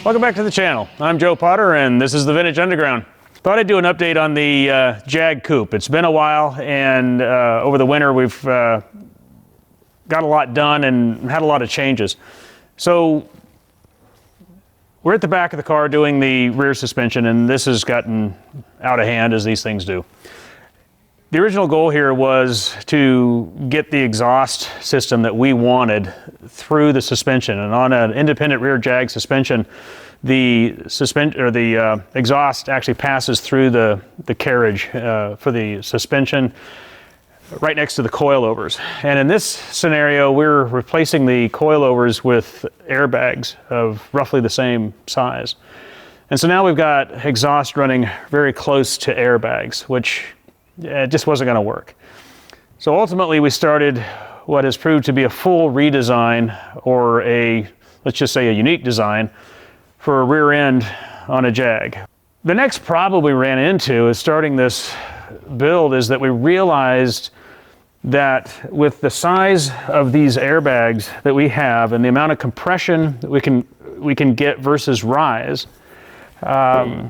Welcome back to the channel. I'm Joe Potter and this is the Vintage Underground. Thought I'd do an update on the Jag Coupe. It's been a while, and over the winter we've got a lot done and had a lot of changes. So we're at the back of the car doing the rear suspension, and this has gotten out of hand as these things do. The original goal here was to get the exhaust system that we wanted through the suspension, and on an independent rear Jag suspension, the exhaust actually passes through the carriage for the suspension right next to the coilovers. And in this scenario, we're replacing the coilovers with airbags of roughly the same size. And so now we've got exhaust running very close to airbags, which it just wasn't going to work. So ultimately we started what has proved to be a full redesign, or let's just say a unique design for a rear end on a Jag. The next problem we ran into is starting this build is that we realized that with the size of these airbags that we have and the amount of compression that we can get versus rise, the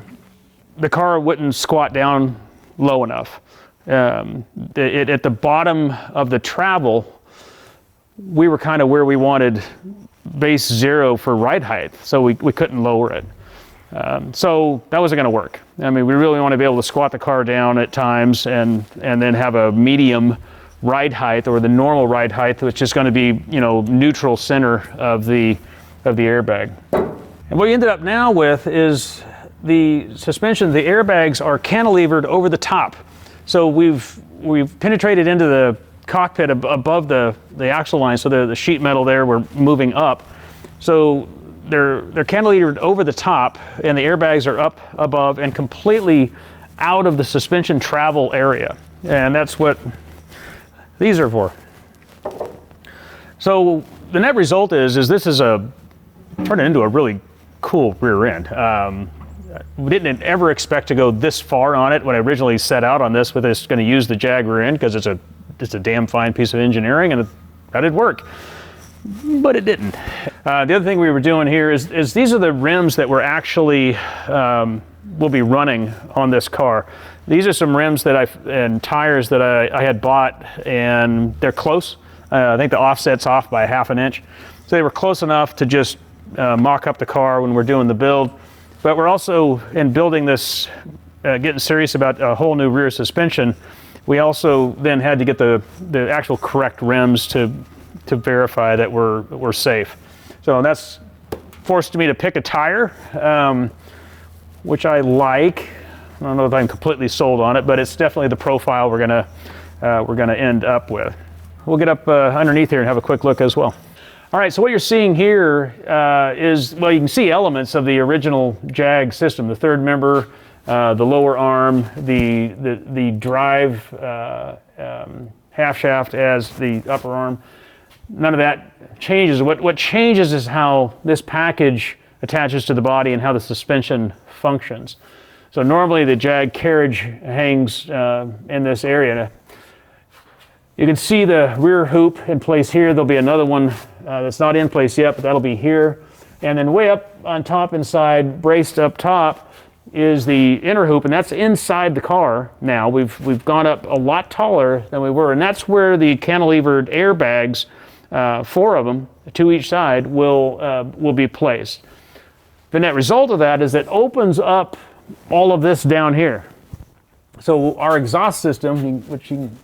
car wouldn't squat down low enough. At the bottom of the travel, we were kind of where we wanted base zero for ride height, so we couldn't lower it. So that wasn't going to work. I mean, we really want to be able to squat the car down at times and then have a medium ride height, or the normal ride height, which is going to be, you know, neutral center of the airbag. And what we ended up now with is the suspension. The airbags are cantilevered over the top. So we've penetrated into the cockpit above the axle line, so the sheet metal there, we're moving up. So they're cantilevered over the top, and the airbags are up above and completely out of the suspension travel area. And that's what these are for. So the net result is this is turned into a really cool rear end. We didn't ever expect to go this far on it when I originally set out on this, with this going to use the Jag rear end because it's a damn fine piece of engineering, and that did work, but it didn't. The other thing we were doing here is these are the rims that we're actually will be running on this car. These are some rims and tires that I had bought, and they're close. I think the offset's off by 1/2 inch, so they were close enough to just mock up the car when we're doing the build. But we're also, in building this, getting serious about a whole new rear suspension, we also then had to get the actual correct rims to verify that we're safe. So that's forced me to pick a tire, which I like. I don't know if I'm completely sold on it, but it's definitely the profile we're gonna end up with. We'll get up underneath here and have a quick look as well. All right, so what you're seeing here is, well, you can see elements of the original Jag system: the third member, the lower arm, the drive half shaft as the upper arm. None of that changes. What changes is how this package attaches to the body and how the suspension functions. So normally the Jag carriage hangs in this area. You can see the rear hoop in place here. There'll be another one that's not in place yet, but that'll be here. And then way up on top inside, braced up top, is the inner hoop, and that's inside the car now. We've gone up a lot taller than we were, and that's where the cantilevered airbags, 4 of them, 2 each side, will be placed. The net result of that is it opens up all of this down here. So our exhaust system, which you can,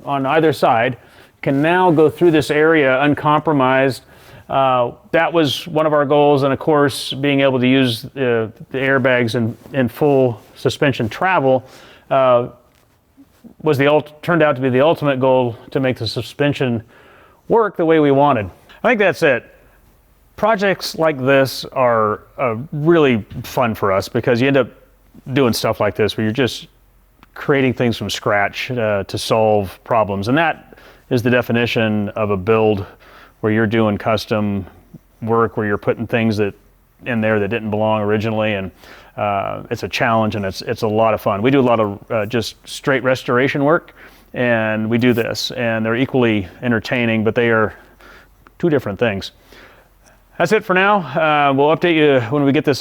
on either side, can now go through this area uncompromised. That was one of our goals, and of course being able to use the airbags in full suspension travel turned out to be the ultimate goal, to make the suspension work the way we wanted. I think that's it. Projects like this are really fun for us because you end up doing stuff like this where you're just creating things from scratch to solve problems, and that is the definition of a build where you're doing custom work, where you're putting things in there that didn't belong originally, and it's a challenge, and it's a lot of fun. We do a lot of just straight restoration work, and we do this, and they're equally entertaining, but they are two different things. That's it for now. We'll update you when we get this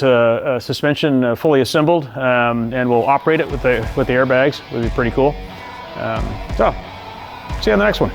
suspension fully assembled, and we'll operate it with the airbags. It would be pretty cool. So, see you on the next one.